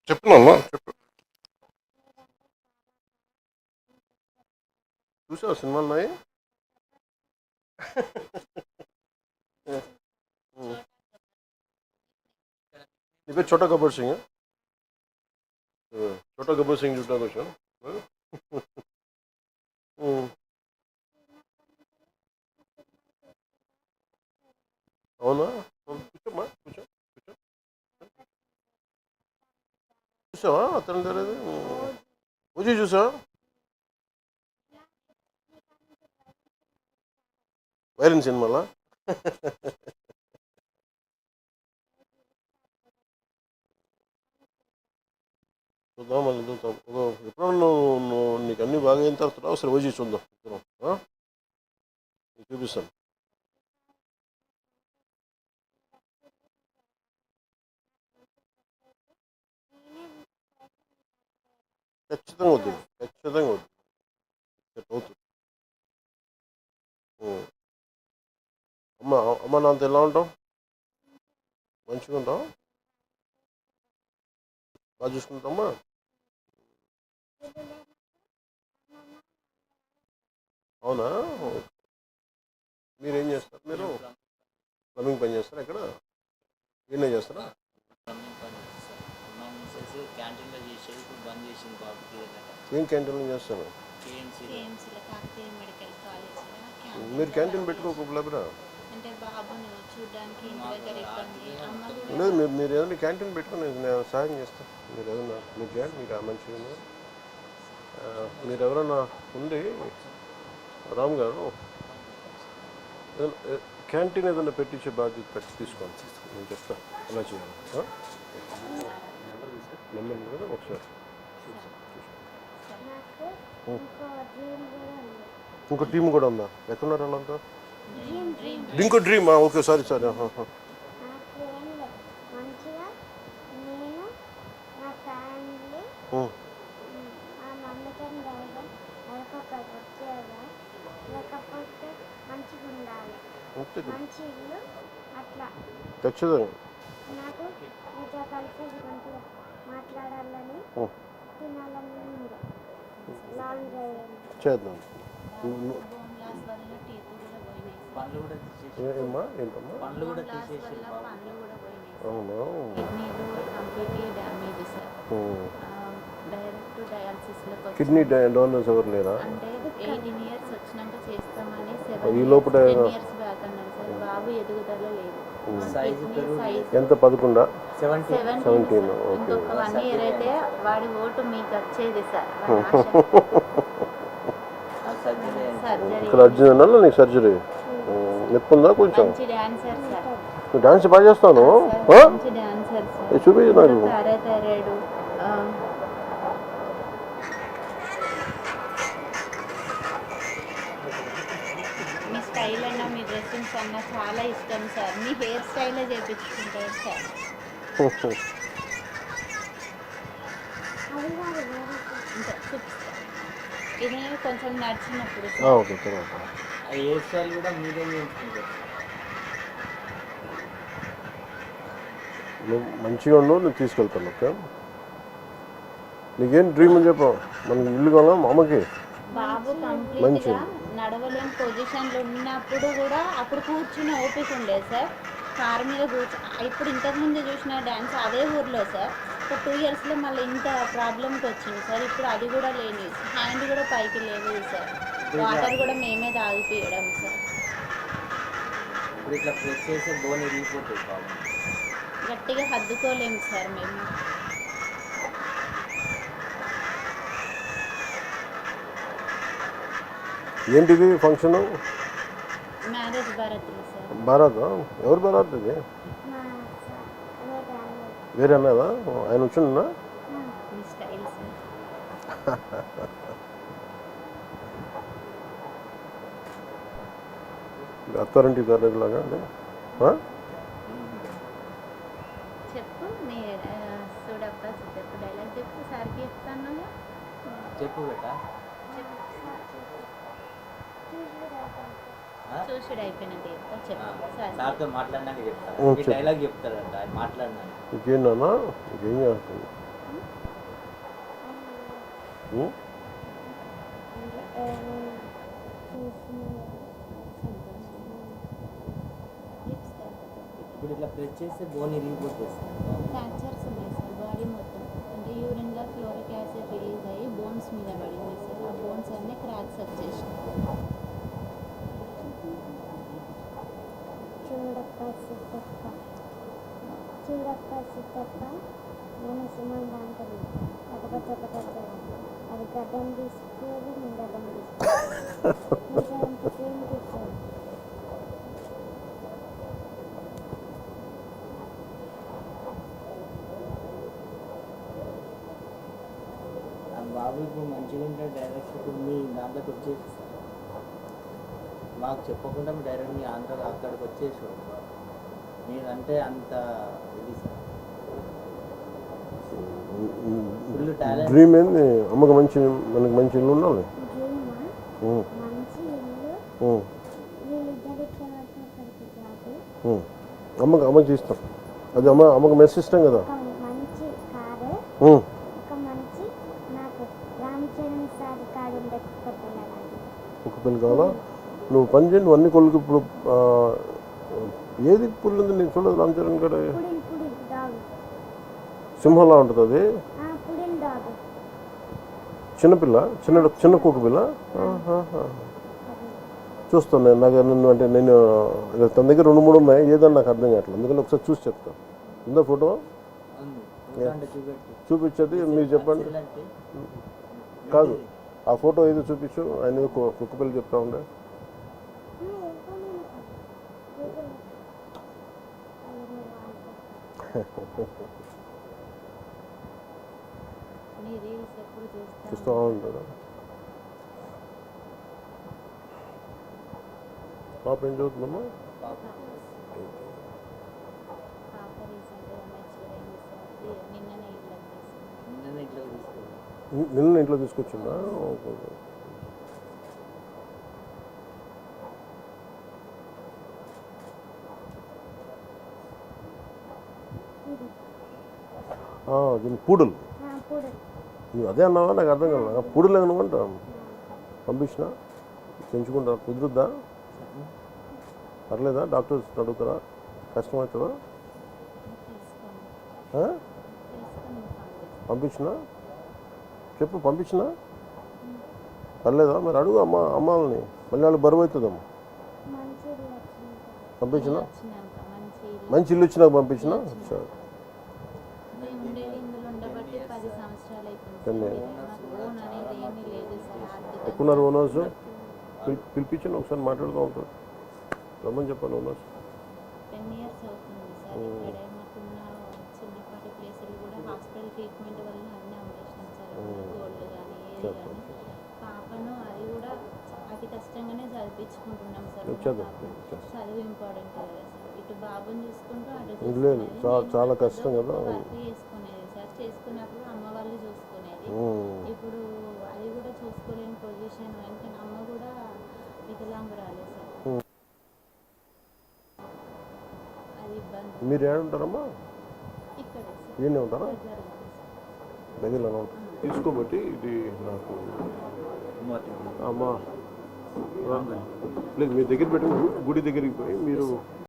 చెప్తున్నామ్మా చెప్పు. చూసావా సినిమాలు ఉన్నాయి. నీ పేరు చోటా గబ్బర్ సింగ్. చోటా గబ్బర్ సింగ్ చూడడానికి వచ్చాను. అవునా, కూర్చోమ్మా కూర్చో కూర్చో. చూసావా అతను తెలియదు. పూజ చూసావా? వైరన్ సినిమాలా? చూద్దాం, మళ్ళీ చూద్దాం. ఎప్పుడన్నా నువ్వు నీకు అన్ని బాగా అయిన తర్వాత ఒకసారి వచ్చి చూద్దాం ఇద్దరం. నీకు చూపిస్తాను. ఖచ్చితంగా వద్దు, ఖచ్చితంగా వద్దు. అవుతుంది. అమ్మ అమ్మ నాన్నతో ఎలా ఉంటావు? మంచిగా ఉంటావు? బాగా చూసుకుంటామా? అవునా, మీరేం చేస్తారు? మీరు ప్లంబింగ్ పని చేస్తారా? ఎక్కడ ఈయనే చేస్తారా? ఏం క్యాంటీన్లో చేస్తాను? మీరు క్యాంటీన్ పెట్టుకోకపోలేరా? లేదు, మీరు ఏదైనా క్యాంటీన్ పెట్టుకుని నేను సహాయం చేస్తాను. మీరు ఏదైనా మీరు చేయండి. మీకు మంచిగా మీరు ఎవరైనా ఉండి రామ్ గారు క్యాంటీన్ ఏదైనా పెట్టించే బాధ్యత తీసుకోండి. నేను చెప్తాను ఎలా చేయాలి. నెంబర్ కదా ఒకసారి. ఇంకో టీం కూడా ఉందా? ఎక్కడున్నారు వాళ్ళంతా? ఇంకో డ్రీమ్. Okay, sorry sorry. ఖచ్చితంగా చేద్దాం. ఏమా ఏంటమ్మా? అవునా, కిడ్నీ డోనర్స్ ఎవరు లేరా? ఈ లోపల ఎంత? 11? 17. ఓకే. ఇక్కడ అర్జున్ నీకు సర్జరీ నొప్పి ఉందా? కొంచెం డాన్స్ బాగా చేస్తాను. చూపించు నాకు. మీ స్టైల్ అన్నా మీ డ్రెస్సింగ్స్ అన్నా చాలా ఇష్టం సార్. మీ హెయిర్ స్టైలే చేయించుకుంటారు సార్. ఇది కొంచెం నడిచినప్పుడు హెయిర్ స్టైల్ కూడా మీరే చేయించుకుంటారు. నువ్వు మంచిగా ఉండవు, నేను తీసుకెళ్తాను. ఓకే, నీకేం డ్రీమ్ అని చెప్పు. మనకి ఇల్లు కావాలా మా అమ్మకి? బాబు కంప్లీట్గా నడవలేని పొజిషన్లో ఉన్నప్పుడు కూడా అప్పుడు కూర్చుని ఓపిక ఉండేది సార్. కారు మీద ఇప్పుడు ఇంతకుముందు చూసిన డ్యాన్స్ అదే ఊర్లో సార్. ఒక 2 ఇయర్స్లో మళ్ళీ ఇంత ప్రాబ్లంకి వచ్చింది సార్. ఇప్పుడు అది కూడా లేని, హ్యాండ్ కూడా పైకి లేదు సార్. వాటర్ కూడా మేమే తాగిపోయడం సార్. ఇప్పుడు ఇట్లా ప్రెస్ చేసే బోన్ ఇరిగిపోతుంది. గట్టిగా హద్దుకోలేము సార్ మేము. ఏంటిది function? Marriage Bharat sir. Bharat? ఎవరు భారత్? ఇది వేరే అన్నదా? ఆయన వచ్చిందా? మీ స్టైల్ సార్. అత్తారింటికి తరలేదులాగా అండి. చెప్పు మీ చూడప్ప చెప్పు, డైలాగ్ చెప్పు. సార్కి చెప్తాను. చెప్పు బేటా. చూసుడు అయిపోయినట్టు చెప్తా. చెప్పు సార్తో మాట్లాడినాక చెప్తాను. డైలాగ్ చెప్తాడంట ఆయన మాట్లాడినా. ఇంకేంటన్నా ఇంకేం చేస్తుంది? ఉం? ఇప్పుడు ఇట్లా ప్రెస్ చేస్తే బోన్ ఇరిగిపోతుంది సార్. ఫ్రాక్చర్స్ ఉన్నాయి సార్ బాడీ మొత్తం. అంటే యూరిన్లో ఫ్లోరిక్ యాసిడ్ రిలీజ్ అయ్యి బోన్స్ మీద పడింది సార్. ఆ బోన్స్ అన్నీ క్రాక్స్ వచ్చేసినాయి. చూడప్ప సిద్ధప్ప నేను సుమంగా అంటాను. ఒకటి అది గడ్డం తీసుకోవాలి, నేను గడ్డం తీసుకోవాలి. సేమ్ తీసుకోవాలి. ఆ బాబు ఇప్పుడు మంచిగా ఉంటే డైరెక్ట్ ఇప్పుడు మీ దాంట్లోకి వచ్చేసి సార్ మాకు చెప్పకుండా మీ డైరెక్ట్ మీ ఆంధ్రాలో అక్కడికి వచ్చేసాడు. మీరంటే అంత ఇది సార్ ఫుల్ టాలెంట్. డ్రీమ్ ఏంది? అమ్మకి మంచి, మనకి మంచి ఇల్లు ఉండాలి. డ్రీమా ఉం. మంచి ఇల్లు, ఉం. వీళ్ళిద్దరు ఇట్లా పడితే జాబు, ఉం. అమ్మకి ఇస్తాం. అది అమ్మకి మెస్ ఇష్టం కదా. ఒక మంచి కారు, ఉం. ఒక మంచి నాకు రామ్ చరణ్ సార్ కాడు ఉండే పిల్లలాంటి ఒక పిల్లలు కావాలా? నువ్వు పని చేయండి, నువ్వు అన్ని కొడుకు ఇప్పుడు ఏది పుల్లు ఉంది నేను చూడదు. రామ్ చరణ్ గడ పుడిల్ డాగ్, సింహంలా ఉంటుంది అది. పుడిల్ డాగ్ చిన్నపిల్ల, చిన్న కుక్క పిల్ల. చూస్తాను నేను. నాకు నన్ను అంటే నేను తన దగ్గర 2-3 ఉన్నాయి. ఏదన్నా నాకు అర్థం కావట్లేదు. అందుకని ఒకసారి చూసి చెప్తాను. ఉందా ఫోటో? చూపించేది మీరు చెప్పండి. కాదు, ఆ ఫోటో ఏదో చూపించు. ఆయన ఏదో కుక్క పిల్ల చెప్తా ఉండే. నీ రీల్స్ ఎప్పుడు చూస్తూ ఉంటాడు. పాప ఏం చదువుతుందమ్మా? పాప రీసెంట్గా మెచ్యూర్ అయింది సార్. నిన్ననే ఇట్లా తీసుకుంది. నిన్న ఇంట్లో తీసుకొచ్చిందా? ఓకే. దీని పూడలు. నువ్వు అదే అన్నావా? నాకు అర్థం కాదు. పూడలు ఏమనుకుంటా పంపించిన పెంచుకుంటా. కుదురుద్దా? పర్లేదా? డాక్టర్స్ అడుగుతారా? కష్టమవుతుందా? పంపించినా చెప్పు. పంపించినా పర్లేదా? మరి అడుగు అమ్మాలని. మళ్ళీ వాళ్ళు బరువు అవుతుందమ్మా. పంపించినా మంచి ఇల్లు వచ్చినాక పంపించినా సరే. ఎక్కున్నారు ఓనర్స్. పిలిపించండి, ఒకసారి మాట్లాడుతూ ఉంటారు. రమ్మని చెప్పాను ఓనర్స్. 10 years అవుతుంది సార్. ఇక్కడే మాకున్న చిన్నపాటి ప్లేసులు కూడా హాస్పిటల్ ట్రీట్మెంట్ వల్ల అన్నీ అమ్మేసినాం సార్. గోల్డ్ కానీ ఏది కానీ. పాపను అది కూడా అతి కష్టంగానే చదివించుకుంటున్నాం సార్. చదువు ఇంపార్టెంట్ కదా సార్. ఇటు బాబుని చూసుకుంటూ అటు చాలా కష్టం కదా. వర్క్ చేసుకునేది సార్. చేసుకున్నప్పుడు అమ్మ వాళ్ళు చూసుకునేది. ఇప్పుడు అది కూడా చూసుకోలేని పొజిషన్. ఎందుకంటే అమ్మ కూడా వికలాంగురాలే సార్. అది ఇబ్బంది. మీరు ఏడుంటారమ్మా? ఇక్కడే సార్. ఈయనే ఉంటారా? దగ్గరలో దగ్గరలో తీసుకోబట్టి ఇది నాకు అమ్మా లేదు, మీ దగ్గర పెట్టుకుని గుడి దగ్గరికి పోయి మీరు